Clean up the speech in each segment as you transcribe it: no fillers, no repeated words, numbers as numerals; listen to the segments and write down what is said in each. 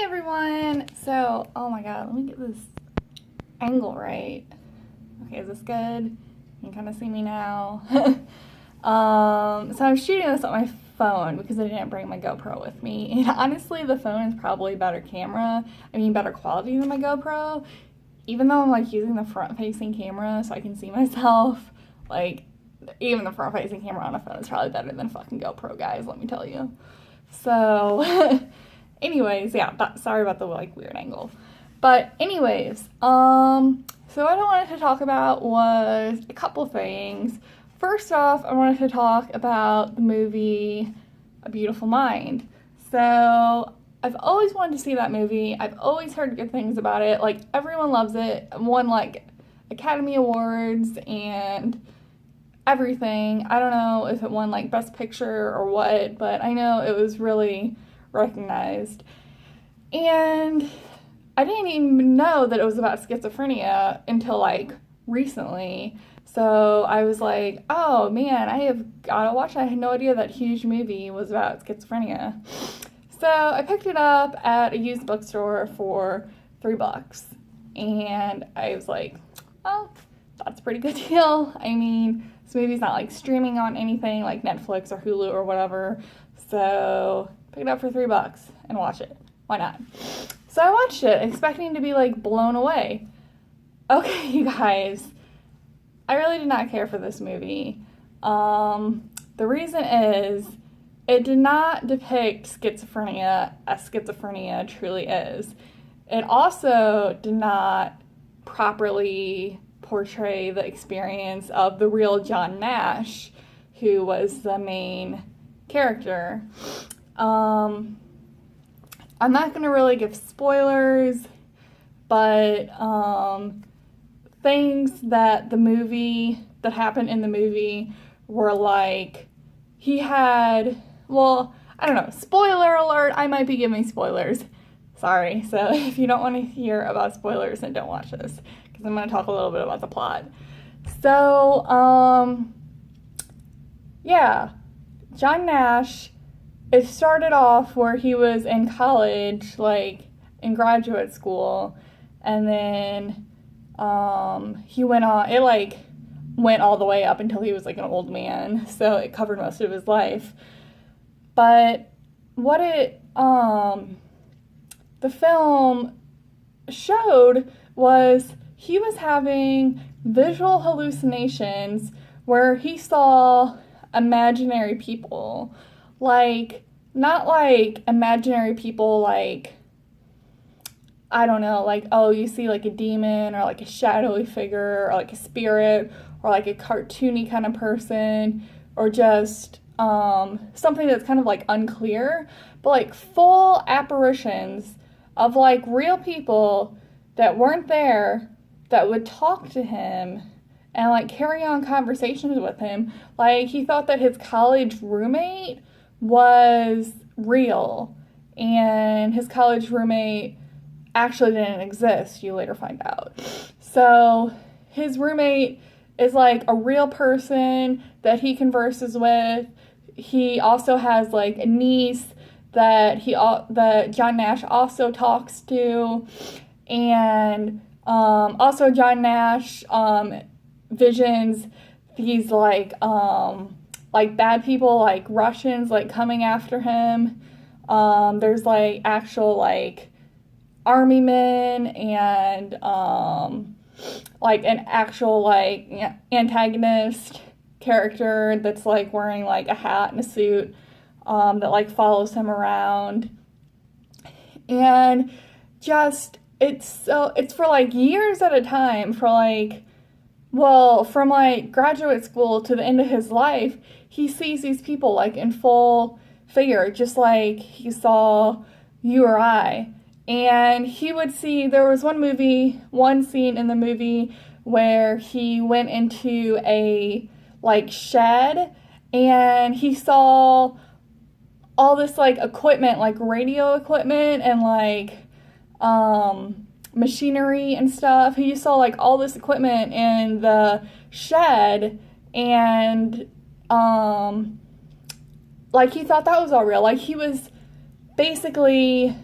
Everyone! So, oh my god, let me get this angle right. Okay, is this good? You can kind of see me now. So I'm shooting this on my phone because I didn't bring my GoPro with me. And honestly, the phone is probably better better quality than my GoPro. Even though I'm like using the front-facing camera so I can see myself, like, even the front-facing camera on a phone is probably better than fucking GoPro, guys, let me tell you. So, anyways, yeah, sorry about the, like, weird angle. But anyways, so what I wanted to talk about was a couple things. First off, I wanted to talk about the movie A Beautiful Mind. So, I've always wanted to see that movie. I've always heard good things about it. Like, everyone loves it. It won, like, Academy Awards and everything. I don't know if it won, like, Best Picture or what, but I know it was really recognized. And I didn't even know that it was about schizophrenia until, like, recently. So I was like, oh man, I have gotta watch it. I had no idea that huge movie was about schizophrenia. So I picked it up at a used bookstore for $3. And I was like, oh, that's a pretty good deal. I mean, this movie's not like streaming on anything like Netflix or Hulu or whatever. So pick it up for $3 and watch it. Why not? So I watched it expecting to be like blown away. Okay, you guys, I really did not care for this movie. The reason is it did not depict schizophrenia as schizophrenia truly is. It also did not properly portray the experience of the real John Nash, who was the main character. I'm not going to really give spoilers, but things that happened in the movie were like, I don't know, spoiler alert, I might be giving spoilers. Sorry, so if you don't want to hear about spoilers, then don't watch this, because I'm going to talk a little bit about the plot. So, yeah, John Nash, it started off where he was in college, like, in graduate school, and then, he went all the way up until he was, like, an old man, so it covered most of his life. But what the film showed was he was having visual hallucinations where he saw imaginary people. Like, not like imaginary people like, I don't know, like, oh, you see like a demon or like a shadowy figure or like a spirit or like a cartoony kind of person or just something that's kind of like unclear, but like full apparitions of like real people that weren't there that would talk to him and like carry on conversations with him. Like, he thought that his college roommate was real, and his college roommate actually didn't exist, you later find out. So his roommate is like a real person that he converses with. He also has like a niece that John Nash also talks to, and also John Nash visions these like bad people, like Russians, like coming after him. There's like actual like army men and like an actual like antagonist character that's like wearing like a hat and a suit that like follows him around. And just it's for like years at a time, for like, well, from like graduate school to the end of his life, he sees these people like in full figure, just like he saw you or I. And he would see, there was one scene in the movie where he went into a like shed and he saw all this like equipment, like radio equipment and like machinery and stuff. He saw like all this equipment in the shed, and like he thought that was all real. Like, he was basically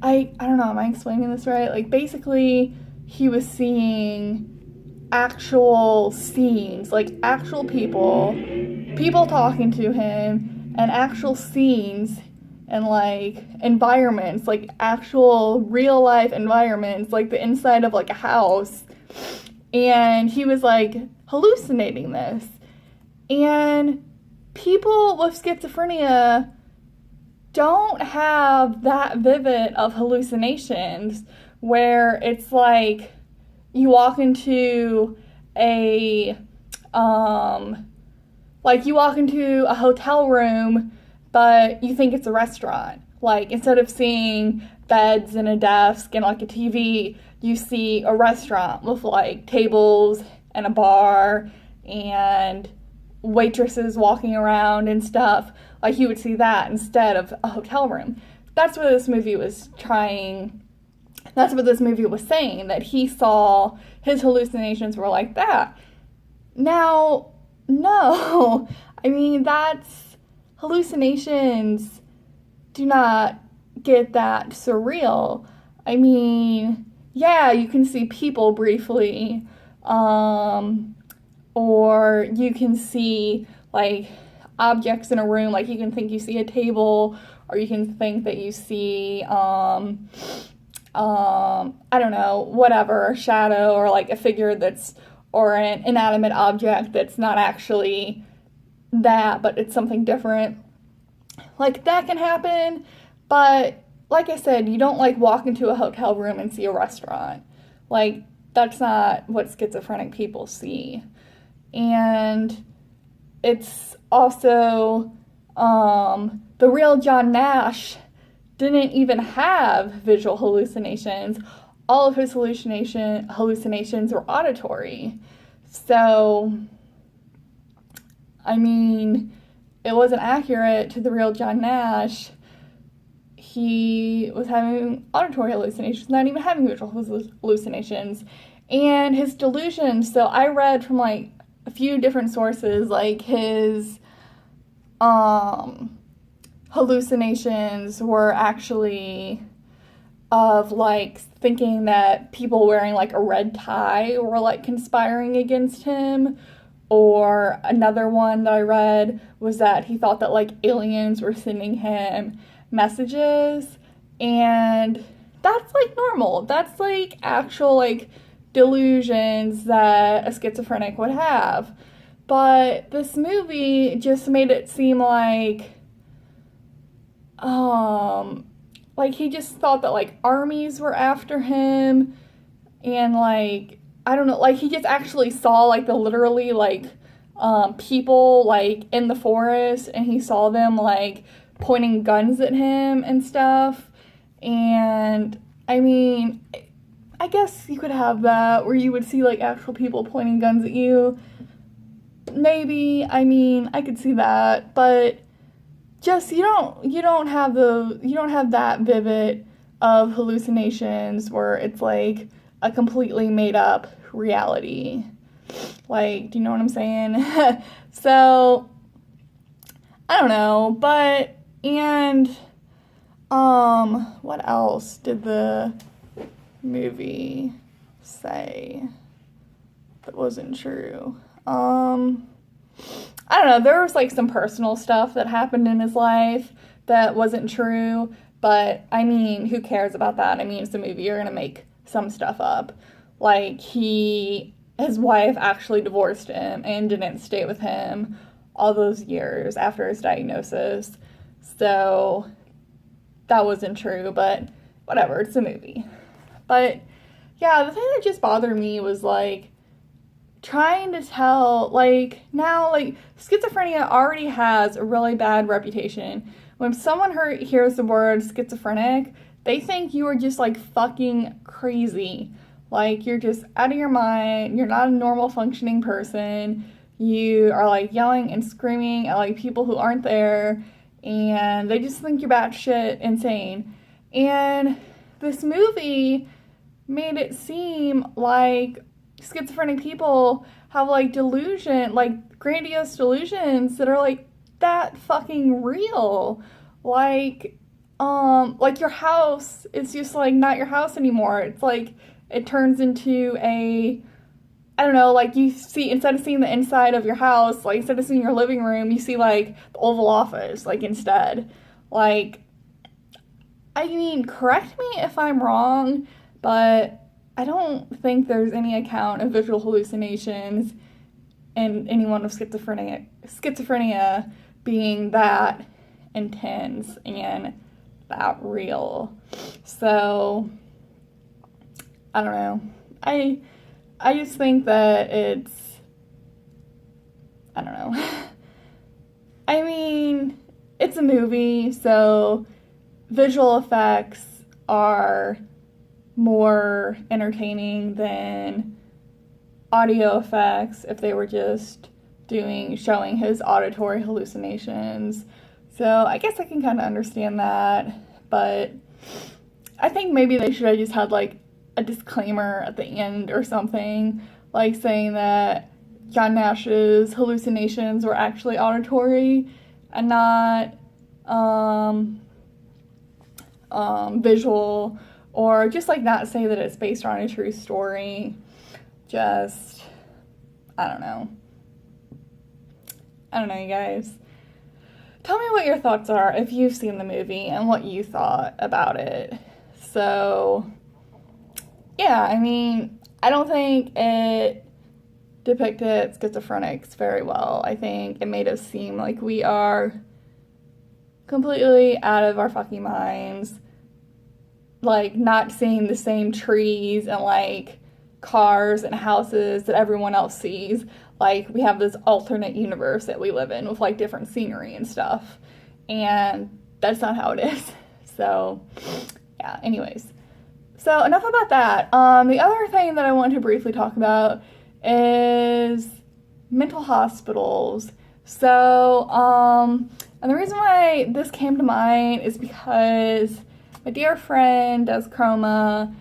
I don't know, am I explaining this right? Like, basically, he was seeing actual scenes, like actual people talking to him, and actual scenes and like environments, like actual real life environments, like the inside of like a house. And he was like hallucinating this. And people with schizophrenia don't have that vivid of hallucinations where it's like you walk into a hotel room, but you think it's a restaurant. Like, instead of seeing beds and a desk and like a TV, you see a restaurant with like tables and a bar and waitresses walking around and stuff. Like, you would see that instead of a hotel room. That's what this movie was saying, that he saw his hallucinations were like that. Now, no. I mean, hallucinations do not get that surreal. I mean, yeah, you can see people briefly, or you can see, like, objects in a room, like you can think you see a table, or you can think that you see, I don't know, whatever, a shadow, or like a figure or an inanimate object that's not actually that, but it's something different. Like, that can happen, but like I said, you don't like walk into a hotel room and see a restaurant. Like, that's not what schizophrenic people see. And it's also, the real John Nash didn't even have visual hallucinations. All of his hallucinations were auditory. So, I mean, it wasn't accurate to the real John Nash. He was having auditory hallucinations, not even having visual hallucinations. And his delusions, so I read from like a few different sources, like his hallucinations were actually of like thinking that people wearing like a red tie were like conspiring against him. Or another one that I read was that he thought that like aliens were sending him messages, and that's like normal. That's like actual like delusions that a schizophrenic would have. But this movie just made it seem like he just thought that like armies were after him, and like, I don't know, like he just actually saw like the literally like people like in the forest, and he saw them like pointing guns at him and stuff. And I mean, I guess you could have that where you would see like actual people pointing guns at you. Maybe, I mean, I could see that, but just you don't have that vivid of hallucinations where it's like a completely made up reality. Like, do you know what I'm saying? So, I don't know, but, and, what else did the movie say that wasn't true? I don't know, there was like some personal stuff that happened in his life that wasn't true, but I mean, who cares about that? I mean, it's a movie, you're gonna make some stuff up. Like, his wife actually divorced him and didn't stay with him all those years after his diagnosis. So, that wasn't true, but whatever, it's a movie. But, yeah, the thing that just bothered me was, like, trying to tell, like, now, like, schizophrenia already has a really bad reputation. When someone hears the word schizophrenic, they think you are just, like, fucking crazy. Like, you're just out of your mind, you're not a normal functioning person, you are, like, yelling and screaming at, like, people who aren't there, and they just think you're batshit insane. And this movie made it seem like schizophrenic people have, like, grandiose delusions that are, like, that fucking real. Like, like your house is just like not your house anymore. It's like it turns into a, I don't know, like you see, instead of seeing the inside of your house, like instead of seeing your living room, you see like the Oval Office, like instead. Like, I mean, correct me if I'm wrong, but I don't think there's any account of visual hallucinations in anyone with schizophrenia being that intense and that real. So, I don't know. I just think that it's, I don't know. I mean, it's a movie, so visual effects are more entertaining than audio effects if they were just showing his auditory hallucinations. So I guess I can kind of understand that, but I think maybe they should have just had like a disclaimer at the end or something, like saying that John Nash's hallucinations were actually auditory and not visual, or just like not say that it's based on a true story. Just, I don't know, you guys. Tell me what your thoughts are if you've seen the movie and what you thought about it. So, yeah, I mean, I don't think it depicted schizophrenics very well. I think it made us seem like we are completely out of our fucking minds, like not seeing the same trees and like cars and houses that everyone else sees. Like we have this alternate universe that we live in with like different scenery and stuff, and that's not how it is. So yeah, anyways, so enough about that. The other thing that I want to briefly talk about is mental hospitals. So and the reason why this came to mind is because my dear friend Des Chroma,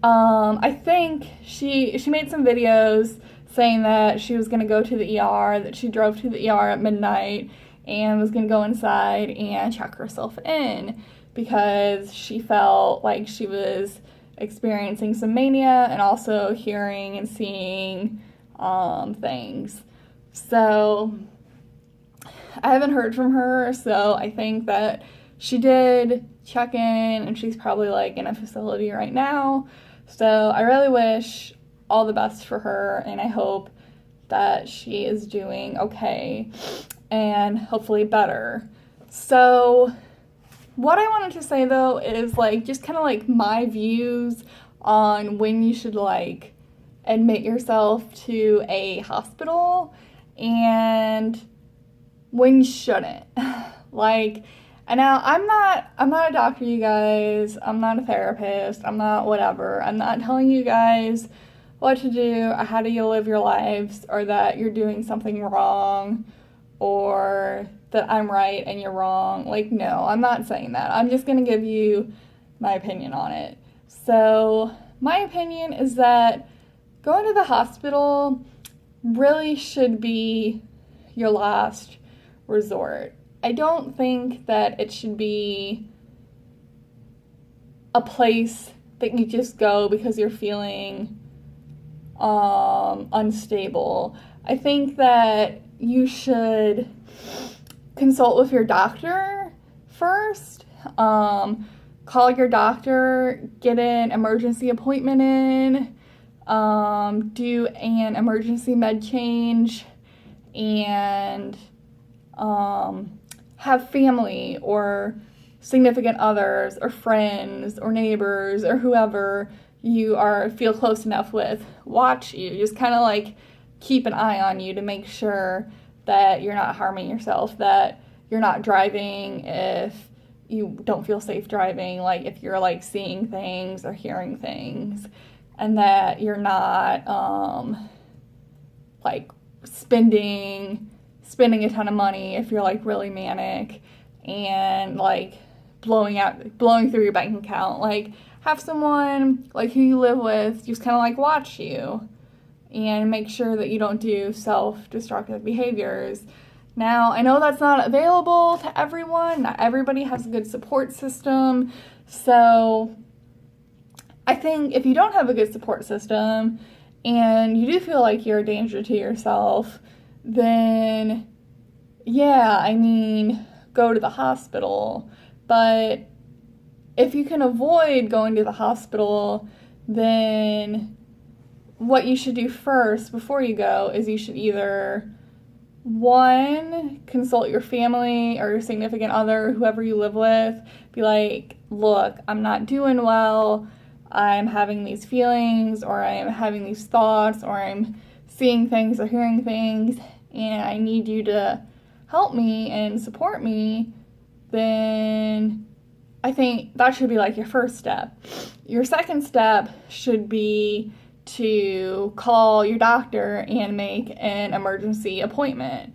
I think she made some videos saying that she was going to go to the ER, that she drove to the ER at midnight and was going to go inside and check herself in because she felt like she was experiencing some mania and also hearing and seeing things. So I haven't heard from her, so I think that she did check in and she's probably like in a facility right now. So I really wish all the best for her, and I hope that she is doing okay and hopefully better. So what I wanted to say though is like just kind of like my views on when you should like admit yourself to a hospital and when you shouldn't. Like, and now I'm not a doctor, you guys. I'm not a therapist. I'm not whatever. I'm not telling you guys what to do or how do you live your lives, or that you're doing something wrong, or that I'm right and you're wrong. Like, no, I'm not saying that. I'm just going to give you my opinion on it. So my opinion is that going to the hospital really should be your last resort. I don't think that it should be a place that you just go because you're feeling unstable. I think that you should consult with your doctor first. Call your doctor, get an emergency appointment in, do an emergency med change, and have family or significant others or friends or neighbors or whoever you feel close enough with watch you. Just kind of like keep an eye on you to make sure that you're not harming yourself, that you're not driving if you don't feel safe driving, like if you're like seeing things or hearing things, and that you're not like spending a ton of money if you're like really manic and like blowing through your bank account. Like, have someone like who you live with just kind of like watch you and make sure that you don't do self-destructive behaviors. Now, I know that's not available to everyone. Not everybody has a good support system. So I think if you don't have a good support system and you do feel like you're a danger to yourself, then yeah, I mean, go to the hospital. But if you can avoid going to the hospital, then what you should do first before you go is you should either, one, consult your family or your significant other, whoever you live with, be like, look, I'm not doing well, I'm having these feelings, or I'm having these thoughts, or I'm seeing things or hearing things, and I need you to help me and support me. Then I think that should be like your first step. Your second step should be to call your doctor and make an emergency appointment.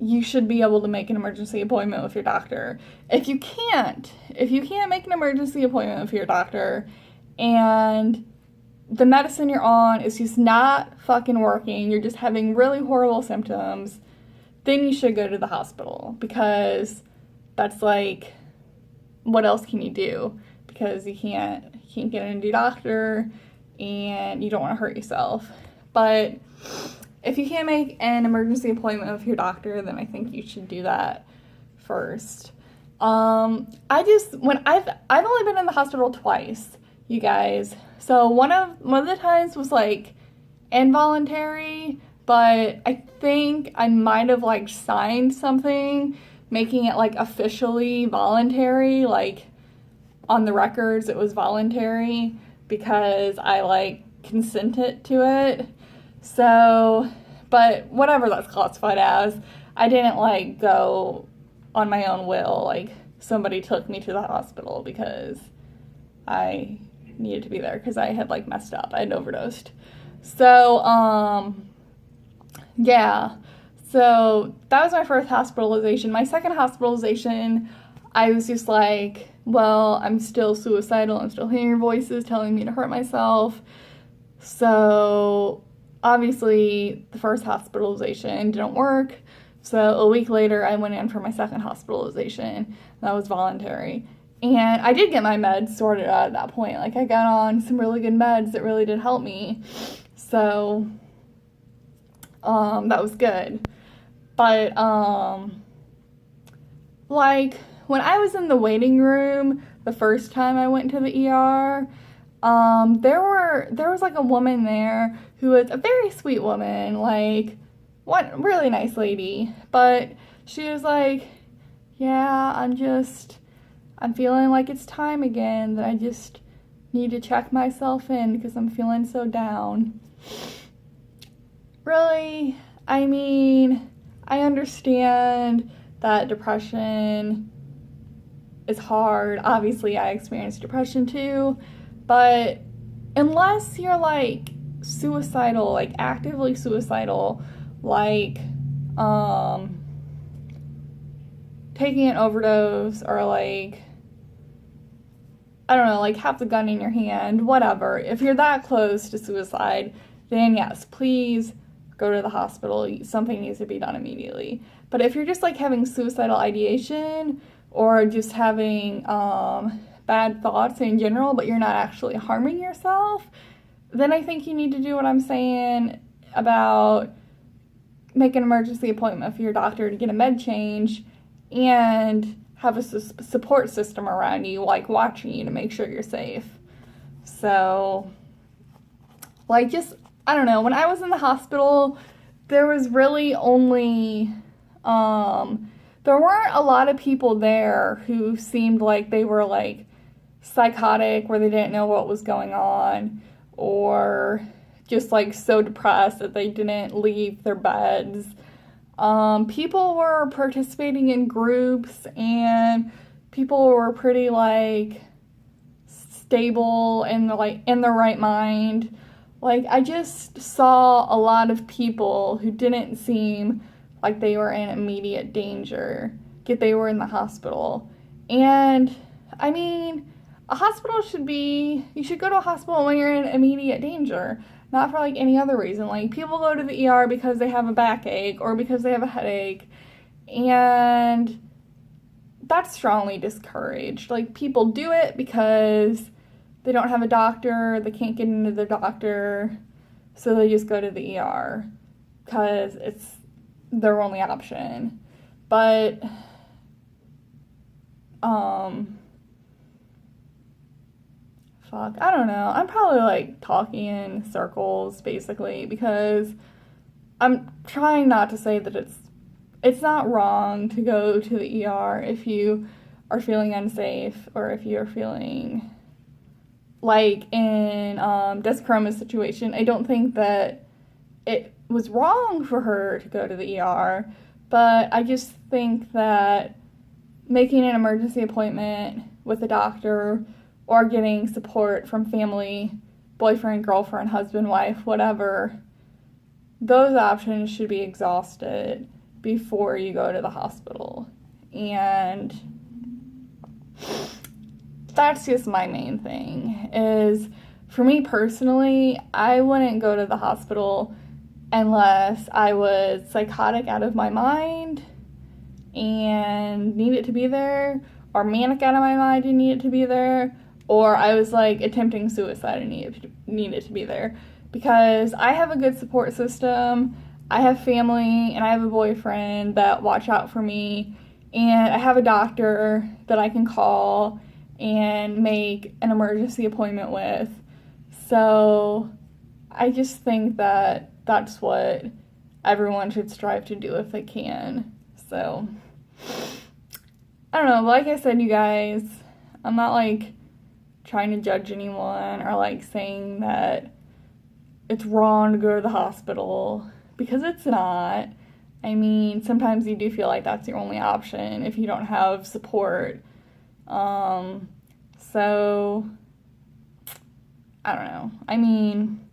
You should be able to make an emergency appointment with your doctor. If you can't make an emergency appointment with your doctor and the medicine you're on is just not fucking working, you're just having really horrible symptoms, then you should go to the hospital, because that's like, what else can you do? Because you can't get a new doctor and you don't want to hurt yourself. But if you can't make an emergency appointment with your doctor, then I think you should do that first. I've only been in the hospital twice, you guys. So one of the times was like involuntary, but I think I might have like signed something making it like officially voluntary, like on the records it was voluntary because I like consented to it. So, but whatever that's classified as, I didn't like go on my own will. Like, somebody took me to the hospital because I needed to be there because I had like messed up. I had overdosed. So, yeah. So that was my first hospitalization. My second hospitalization, I was just like, well, I'm still suicidal. I'm still hearing voices telling me to hurt myself. So obviously the first hospitalization didn't work. So a week later, I went in for my second hospitalization. That was voluntary. And I did get my meds sorted out at that point. Like, I got on some really good meds that really did help me. So that was good. But like, when I was in the waiting room the first time I went to the ER, there was like a woman there who was a very sweet woman, like one really nice lady, but she was like, yeah, I'm feeling like it's time again, that I just need to check myself in because I'm feeling so down. Really? I mean, I understand that depression is hard. Obviously, I experienced depression too, but unless you're like suicidal, like actively suicidal, like taking an overdose, or like, I don't know, like have the gun in your hand, whatever. If you're that close to suicide, then yes, please go to the hospital. Something needs to be done immediately. But if you're just like having suicidal ideation, or just having bad thoughts in general, but you're not actually harming yourself, then I think you need to do what I'm saying about make an emergency appointment for your doctor to get a med change and have a support system around you, like watching you to make sure you're safe. So, like, just, I don't know, when I was in the hospital, there was really only, there weren't a lot of people there who seemed like they were like psychotic, where they didn't know what was going on, or just like so depressed that they didn't leave their beds. People were participating in groups, and people were pretty like stable and like in their right mind. Like, I just saw a lot of people who didn't seem like they were in immediate danger, yet they were in the hospital. And I mean, you should go to a hospital when you're in immediate danger, not for like any other reason. Like, people go to the ER because they have a backache or because they have a headache, and that's strongly discouraged. Like, people do it because they don't have a doctor, they can't get into their doctor, so they just go to the ER because it's their only option. But I don't know. I'm probably like talking in circles basically, because I'm trying not to say that it's not wrong to go to the ER if you are feeling unsafe, or if you're feeling like in Des Chroma's situation. I don't think that it was wrong for her to go to the ER, but I just think that making an emergency appointment with a doctor or getting support from family, boyfriend, girlfriend, husband, wife, whatever, those options should be exhausted before you go to the hospital. And that's just my main thing, is for me personally, I wouldn't go to the hospital unless I was psychotic out of my mind and needed to be there, or manic out of my mind and needed to be there, or I was like attempting suicide and needed to be there. Because I have a good support system, I have family, and I have a boyfriend that watch out for me, and I have a doctor that I can call and make an emergency appointment with. So I just think that that's what everyone should strive to do if they can. So I don't know, like I said, you guys, I'm not like trying to judge anyone or like saying that it's wrong to go to the hospital, because it's not. I mean, sometimes you do feel like that's your only option if you don't have support. So I don't know. I mean,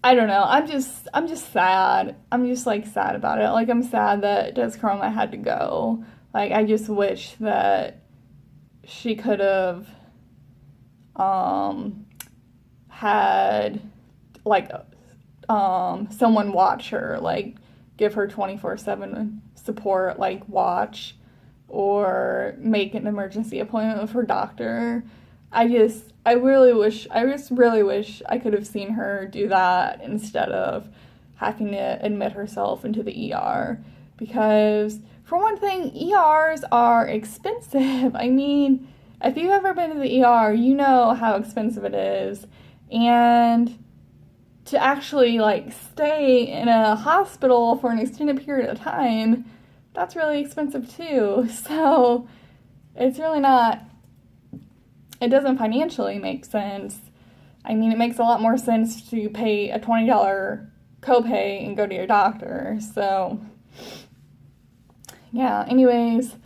I don't know. I'm just sad. I'm just like sad about it. Like, I'm sad that Des Chroma had to go. Like, I just wish that she could have had like someone watch her, like give her 24/7 support, like watch or make an emergency appointment with her doctor. I just really wish I could have seen her do that instead of having to admit herself into the ER. Because, for one thing, ERs are expensive. I mean, if you've ever been to the ER, you know how expensive it is. And to actually, like, stay in a hospital for an extended period of time, that's really expensive too. So, it's really not, it doesn't financially make sense. I mean, it makes a lot more sense to pay a $20 copay and go to your doctor. So, yeah, anyways.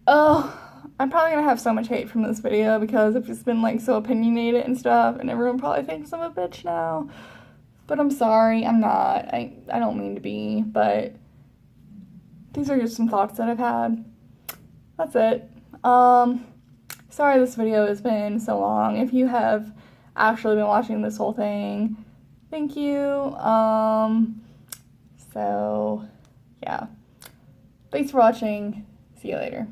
I'm probably gonna have so much hate from this video because I've just been like so opinionated and stuff, and everyone probably thinks I'm a bitch now. But I'm sorry, I'm not. I don't mean to be, but these are just some thoughts that I've had. That's it. Sorry this video has been so long. If you have actually been watching this whole thing, thank you. So, yeah. Thanks for watching. See you later.